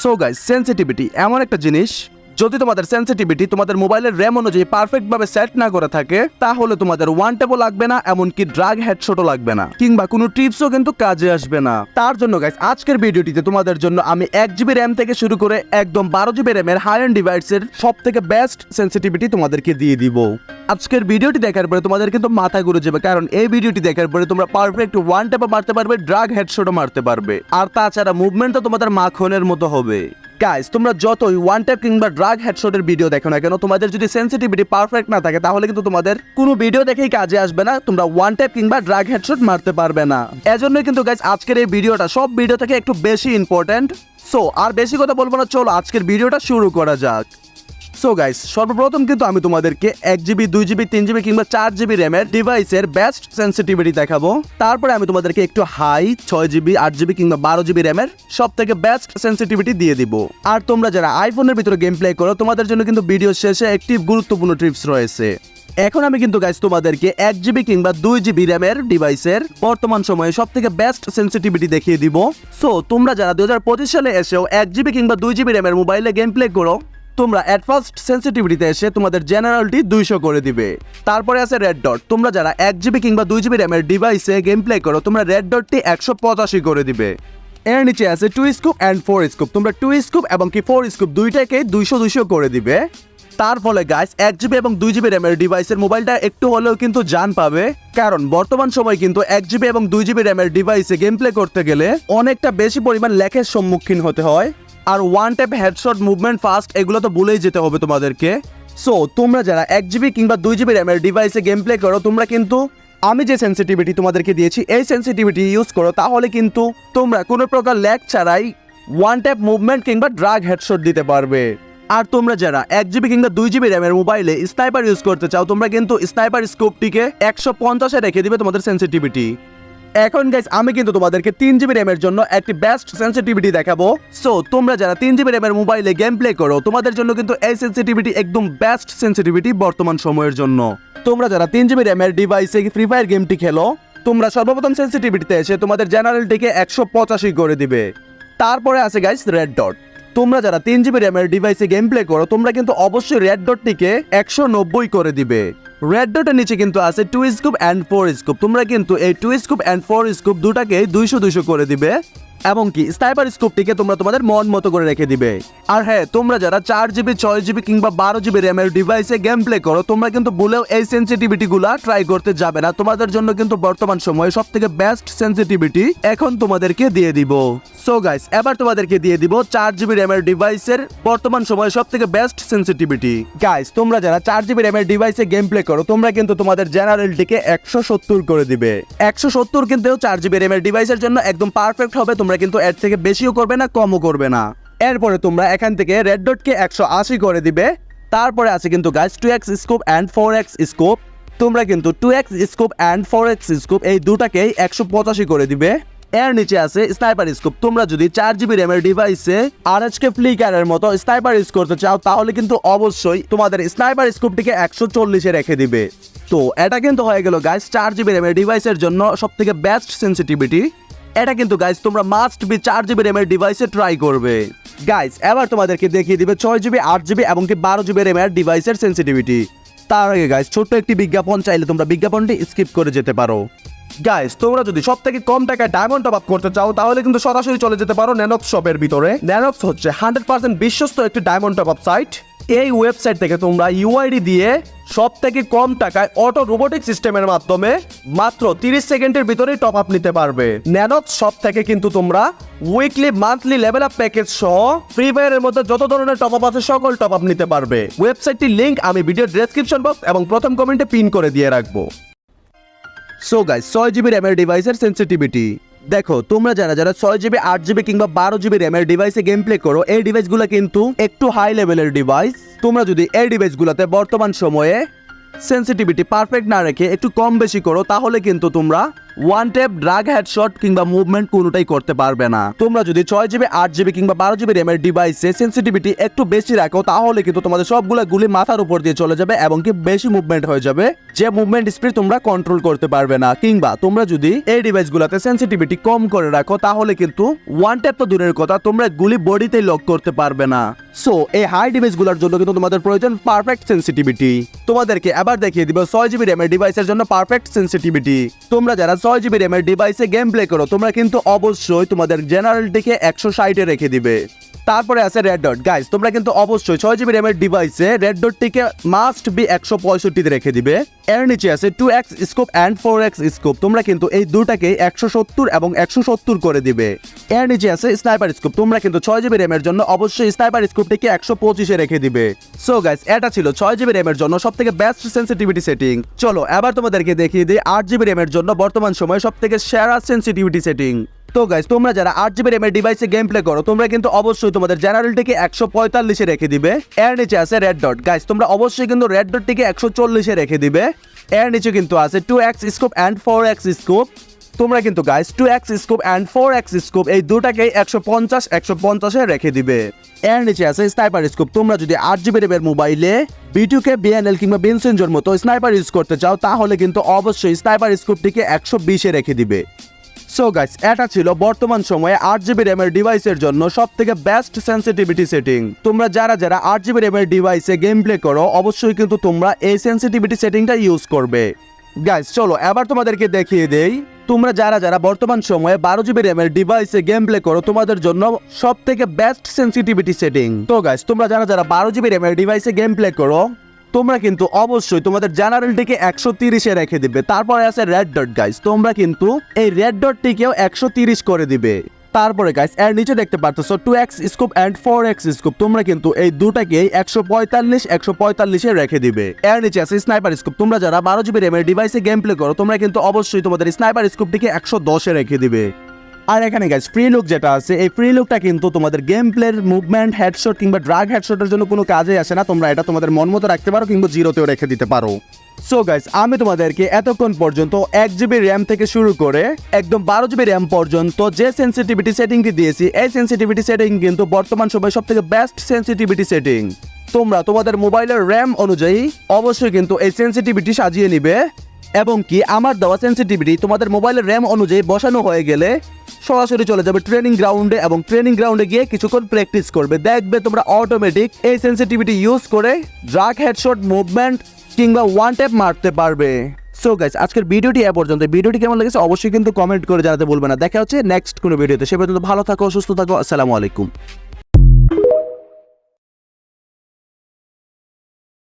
So guys, sensitivity এমন একটা জিনিস, যদি তোমাদের সেনসিটিভিটি তোমাদের মোবাইলের র্যাম অনুযায়ী পারফেক্ট ভাবে সেট না করে থাকে, তাহলে তোমাদের ওয়ান ট্যাপও লাগবে না, এমনকি ড্রাগ হেডশটও লাগবে না, কিংবা কোনো টিপসও কিন্তু কাজে আসবে না। তার জন্য গাইস, আজকের ভিডিওটিতে তোমাদের জন্য আমি 1 GB র্যাম থেকে শুরু করে একদম 12 GB র্যামের হাই এন্ড ডিভাইসের সব থেকে বেস্ট সেনসিটিভিটি তোমাদেরকে দিয়ে দিব। আজকের ভিডিওটি দেখার পরে তোমাদের কিন্তু মাথা ঘুরে যাবে, কারণ এই ভিডিওটি দেখার পরে তোমরা পারফেক্ট ওয়ান ট্যাপও মারতে পারবে, ড্রাগ হেডশটও মারতে পারবে, আর তাছাড়া মুভমেন্টও তোমাদের মাখনের মতো হবে। গাইস, তোমরা যতই ওয়ান ট্যাপ কিংবা ড্রাগ হেডশটের ভিডিও দেখো না কেন, তোমাদের যদি সেনসিটিভিটি পারফেক্ট না থাকে, তাহলে কিন্তু তোমাদের কোনো ভিডিও দেখেই কাজে আসবে না, তোমরা ওয়ান ট্যাপ কিংবা ড্রাগ হেডশট মারতে পারবে না। এজন্যই কিন্তু গাইস, আজকের এই ভিডিওটা সব ভিডিও থেকে একটু বেশি ইম্পর্টেন্ট। সো আর বেশি কথা বলবো না, চলো আজকের ভিডিওটা শুরু করা যাক। সো গাইস, সর্বপ্রথম কিন্তু আমি তোমাদেরকে 1 GB, 2 GB, 3 GB কিংবা 4 GB র্যামের ডিভাইসের বেস্ট সেনসিটিভিটি দেখাবো। তারপরে আমি তোমাদেরকে একটু হাই 6 GB, 8 GB কিংবা 12 GB র্যামের সব থেকে বেস্ট সেনসিটিভিটি দিয়ে দিব। আর তোমরা যারা আইফোনের ভিতরে গেম প্লে করো, তোমাদের জন্য কিন্তু ভিডিও শেষে একটি গুরুত্বপূর্ণ টিপস রয়েছে। এখন আমি কিন্তু গাইস তোমাদেরকে 1 GB কিংবা 2 GB র্যামের ডিভাইসের বর্তমান সময়ে সব থেকে বেস্ট সেনসিটিভিটি দেখিয়ে দিব। সো তোমরা যারা 2025 সালে এসেও 1 GB কিংবা 2 GB র্যামের মোবাইলে গেম প্লে করো, তোমরা অ্যাট ফার্স্ট সেনসিটিভিটিতে এসে তোমাদের জেনারেলটি 200 করে দিবে। তারপরে আছে রেড ডট, তোমরা যারা 1 GB কিংবা 2 GB র্যামের ডিভাইসে গেম প্লে করো, তোমরা রেড ডটটি 185 করে দিবে। এর নিচে আছে 2 স্কুপ অ্যান্ড 4 স্কুপ, তোমরা 2 স্কুপ এবং কি 4 স্কুপ দুইটাকে 200 করে দিবে। তার ফলে গাইস, 1 GB এবং 2 GB র্যামের ডিভাইসের মোবাইলটা একটু হলেও কিন্তু জান পাবে, কারণ বর্তমান সময় কিন্তু 1 GB এবং 2 GB র্যামের ডিভাইসে গেম প্লে করতে গেলে অনেকটা বেশি পরিমাণ ল্যাগের সম্মুখীন হতে হয়, আর one tap headshot movement fast এগুলো তো ভুলেই যেতে হবে তোমাদেরকে। সো তোমরা যারা 1 GB কিংবা 2 GB র্যামের ডিভাইসে গেম প্লে করো, তোমরা কিন্তু আমি যে সেনসিটিভিটি তোমাদেরকে দিয়েছি এই সেনসিটিভিটি ইউজ করো, তাহলে কিন্তু তোমরা কোনো প্রকার ল্যাগ ছাড়াই ওয়ান ট্যাপ মুভমেন্ট কিংবা ড্রাগ হেডশট দিতে পারবে। আর তোমরা যারা 1 GB কিংবা 2 GB র্যামের মোবাইলে স্নাইপার ইউজ করতে চাও, তোমরা কিন্তু স্নাইপার স্কোপটিকে 150-এ রেখে দিবে তোমাদের সেনসিটিভিটি। এখন গাইস, আমি কিন্তু তোমাদেরকে 3 GB র্যামের জন্য একটি বেস্ট সেনসিটিভিটি দেখাবো। সো তোমরা যারা 3 GB র্যামের মোবাইলে গেম প্লে করো, তোমাদের জন্য কিন্তু এই সেনসিটিভিটি একদম বেস্ট সেনসিটিভিটি বর্তমান সময়ের জন্য। তোমরা যারা 3 GB র্যামের ডিভাইসে ফ্রি ফায়ার গেমটি খেলো, তোমরা সর্বপ্রথম সেনসিটিভিটিতে এসে তোমাদের জেনারেলটিকে 185 করে দিবে। তারপরে আছে গাইস রেড ডট, তোমরা যারা 3 GB র্যামের ডিভাইসে গেম প্লে করো, তোমরা কিন্তু অবশ্যই রেড ডটটিকে 190 করে দিবে। রেড ডটের নিচে কিন্তু আছে 2 স্কুপ অ্যান্ড 4 স্কুপ, তোমরা কিন্তু এই 2 স্কুপ অ্যান্ড 4 স্কুপ দুটাকে 200 করে দিবে, এবং কি স্নাইপার স্কোপটিকে তোমরা তোমাদের মন মতো করে রেখে দিবে। আর হ্যাঁ, তোমরা যারা 4 GB, 6 GB কিংবা 12 GB র্যামের ডিভাইসে গেম প্লে করো, তোমরা কিন্তু ভুলেও এই সেনসিটিভিটি গুলা ট্রাই করতে যাবে না, তোমাদের জন্য কিন্তু বর্তমান সময়ে সব থেকে বেস্ট সেনসিটিভিটি এখন তোমাদেরকে দিয়ে দিব। সো গাইস, এবার তোমাদেরকে দিয়ে দিব 4 GB র্যামের ডিভাইসের বর্তমান সময়ে সব থেকে বেস্ট সেনসিটিভিটি। গাইস, তোমরা যারা 4 GB র্যামের ডিভাইসে গেম প্লে করো, তোমরা কিন্তু তোমাদের জেনারেলটিকে 170 করে দিবে। 170 কিন্তু 4 GB র্যামের ডিভাইসের জন্য একদম পারফেক্ট হবে, তোমরা কিন্তু এর থেকে বেশিও করবে না, কমও করবে না। এরপরে তোমরা এখান থেকে রেড ডটকে 180 করে দিবে। তারপরে আছে কিন্তু guys 2x scope and 4x scope, তোমরা কিন্তু 2x scope and 4x scope এই দুটাকেই 185 করে দিবে। এর নিচে আছে স্নাইপার স্কোপ, তোমরা যদি 4 GB র্যামের ডিভাইসে RHK ফ্লিকারের মতো স্নাইপার ইউজ করতে চাও, তাহলে কিন্তু অবশ্যই তোমাদের স্নাইপার স্কোপটিকে 140-এ রেখে দিবে। তো এটা কিন্তু হয়ে গেল গাইস 4 GB র্যামের ডিভাইসের জন্য সব থেকে বেস্ট সেনসিটিভিটি। এটা কিন্তু গাইস তোমরা মাস্ট বি 4 GB র্যামের ডিভাইসে ট্রাই করবে। গাইস, এবার তোমাদেরকে দেখিয়ে দিবে 6 GB, 8 GB এবং কি 12 GB র্যামের ডিভাইসের সেনসিটিভিটি। তার আগে গাইস, ছোট্ট একটি বিজ্ঞাপন, চাইলে তোমরা বিজ্ঞাপনটি স্কিপ করে যেতে পারো। গাইস, তোমরা যদি সব থেকে কম টাকায় ডায়মন্ড টপ আপ করতে চাও, তাহলে কিন্তু সরাসরি চলে যেতে পারো ন্যানক্স শপের ভিতরে। ন্যানক্স হচ্ছে 100% বিশ্বস্ত একটি ডায়মন্ড টপ আপ সাইট। এই ওয়েবসাইট থেকে তোমরা ইউআইডি দিয়ে সব থেকে কম টাকায় অটো রোবোটিক সিস্টেমের মাধ্যমে মাত্র 30 সেকেন্ডের ভিতরেই টপ আপ নিতে পারবে। ন্যানক্স শপ থেকে কিন্তু তোমরা weekly, monthly level up package সহ ফ্রি ফায়ারের মধ্যে যত ধরনের টপ আপ আছে সকল টপ আপ নিতে পারবে। ওয়েবসাইটটির লিংক আমি ভিডিওর ডেসক্রিপশন বক্স এবং প্রথম কমেন্টে পিন করে দিয়ে রাখবো। সো গাইস, 6 GB র্যামের ডিভাইসের সেনসিটিভিটি দেখো। তোমরা যারা 6 GB, 8 GB কিংবা 12 GB র্যামের ডিভাইসে গেম প্লে করো, এই ডিভাইসগুলো কিন্তু একটু হাই লেভেলের ডিভাইস। তোমরা যদি এই ডিভাইসগুলোতে বর্তমান সময়ে সেনসিটিভিটি পারফেক্ট না রেখে একটু কম বেশি করো, তাহলে কিন্তু তোমরা ওয়ান ট্যাপ ড্রাগ হেডশট কিংবা মুভমেন্ট কোনোটাই করতে পারবে না। তোমরা যদি 6GB 8GB কিংবা 12GB র্যামের ডিভাইসে সেন্সিটিভিটি একটু বেশি রাখো তাহলে কিন্তু তোমাদের সবগুলা গুলি মাথার উপর দিয়ে চলে যাবে এবং কি বেশি মুভমেন্ট হয়ে যাবে, যে মুভমেন্ট স্পিড তোমরা কন্ট্রোল করতে পারবে না। কিংবা তোমরা যদি এই ডিভাইসগুলোতে সেন্সিটিভিটি কম করে রাখো তাহলে কিন্তু ওয়ান ট্যাপ তো দূরের কথা, তোমরা গুলি বডিতেই লক করতে পারবে না। সো এই হাই ডিভাইসগুলোর জন্য কিন্তু তোমাদের প্রয়োজন পারফেক্ট সেন্সিটিভিটি। তোমাদেরকে এবার দেখিয়ে দিব 6GB র্যামের ডিভাইসের জন্য পারফেক্ট সেন্সিটিভিটি। তোমরা যারা 6GB র্যামের ডিভাইসে গেম প্লে করো তোমরা কিন্তু অবশ্যই তোমাদের জেনারেলটিকে 160 এ রেখে দিবে। তারপরে আছে রেড ডট। গাইস তোমরা কিন্তু অবশ্যই 6GB র্যামের ডিভাইসে রেড ডটটিকে মাস্ট বি 165 তে রেখে দিবে। এর নিচে আছে 2x scope and 4x scope, তোমরা কিন্তু এই দুটাকে 170 এবং 170 করে দিবে। এর নিচে আছে স্নাইপার স্কোপ, তোমরা কিন্তু 6GB র্যামের জন্য অবশ্যই স্নাইপার স্কোপটিকে 125 এ রেখে দিবে। সো গাইস এটা ছিল 6GB র্যামের জন্য সবথেকে বেস্ট সেন্সিটিভিটি সেটিং। চলো এবার তোমাদেরকে দেখিয়ে দিই 8GB র্যামের জন্য বর্তমান সময়ে সবথেকে সেরা সেন্সিটিভিটি সেটিং। তো গাইস তোমরা যারা 8GB র্যামের ডিভাইসে গেম প্লে করো তোমরা কিন্তু অবশ্যই তোমাদের জেনারেলটিকে 145 এ রেখে দিবে। এর নিচে আছে রেড ডট। গাইস তোমরা অবশ্যই কিন্তু রেড ডটটিকে 140 এ রেখে দিবে। এর নিচে কিন্তু আছে 2x scope and 4x scope, তোমরা কিন্তু guys 2x scope and 4x scope এই দুটাকে 150 এ রেখে দিবে। এর নিচে আছে স্নাইপার স্কোপ, তোমরা যদি 8GB র্যামের মোবাইলে B2K BNL কিংবা বিনসেঞ্জোর মতো স্নাইপার ইউজ করতে চাও তাহলে কিন্তু অবশ্যই স্নাইপার স্কোপটিকে 120 এ রেখে দিবে। সো গাইস এটা ছিল বর্তমান সময়ে 8GB র্যামের ডিভাইসের জন্য সবথেকে বেস্ট সেন্সিটিভিটি সেটিং। তোমরা যারা 8GB র্যামের ডিভাইসে গেম প্লে করো অবশ্যই কিন্তু তোমরা এই সেন্সিটিভিটি সেটিংটা ইউজ করবে। গাইস চলো এবার তোমাদেরকে দেখিয়ে দেই তোমরা যারা বর্তমান সময়ে 12GB র্যামের ডিভাইসে গেম প্লে করো তোমাদের জন্য সবথেকে বেস্ট সেন্সিটিভিটি সেটিং। তো গাইস তোমরা যারা 12GB র্যামের ডিভাইসে গেম প্লে করো তোমরা কিন্তু অবশ্যই তোমাদের জেনারেলটিকে 130 এ রেখে দিবে। তারপরে আছে রেড ডট। গাইস তোমরা কিন্তু এই রেড ডটটিকেও 130 করে দিবে। তারপরে গাইস এর নিচে দেখতে পারতেছো 2x scope and 4x scope, তোমরা কিন্তু এই দুটাকেই 145 এ রেখে দিবে। এর নিচে আছে স্নাইপার স্কোপ, তোমরা যারা 12GB র্যামের ডিভাইসে গেম প্লে করো তোমরা কিন্তু অবশ্যই তোমাদের স্নাইপার স্কোপটিকে 110 এ রেখে দিবে। আর এখানে গাইস ফ্রি লুক যেটা আছে এই ফ্রি লুকটা কিন্তু তোমাদের গেম প্লের মুভমেন্ট হেডশট কিংবা ড্রাগ হেডশটের জন্য কোনো কাজে আসে না, তোমরা এটা তোমাদের মন মতো রাখতে পারো কিংবা জিরোতেও রেখে দিতে পারো। সো গাইস আমি তোমাদেরকে এতক্ষণ পর্যন্ত 1GB র্যাম থেকে শুরু করে একদম 12GB র্যাম পর্যন্ত যে সেন্সিটিভিটি সেটিংটি দিয়েছি এই সেন্সিটিভিটি সেটিং কিন্তু বর্তমান সময়ে সবথেকে বেস্ট সেন্সিটিভিটি সেটিং। তোমরা তোমাদের মোবাইলের র্যাম অনুযায়ী অবশ্যই কিন্তু এই সেন্সিটিভিটি সাজিয়ে নিবে এবং কি আমার দেওয়া সেন্সিটিভিটি তোমাদের মোবাইলের র্যাম অনুযায়ী বসানো হয়ে গেলে সরাসরি চলে যাবে ট্রেনিং গ্রাউন্ডে এবং ট্রেনিং গ্রাউন্ডে গিয়ে কিছুক্ষণ প্র্যাকটিস করবে, দেখবে তোমরা অটোমেটিক এই সেন্সিটিভিটি ইউজ করে ড্রাগ হেডশট মুভমেন্ট কিংবা ওয়ান ট্যাপ মারতে পারবে। সো গাইস আজকের ভিডিওটি এ পর্যন্ত। ভিডিওটি কেমন লেগেছে অবশ্যই কিন্তু কমেন্ট করে জানাতে ভুলবে না। দেখা হচ্ছে নেক্সট কোনো ভিডিওতে, সে পর্যন্ত ভালো থাকো সুস্থ থাকো, আসসালামু আলাইকুম।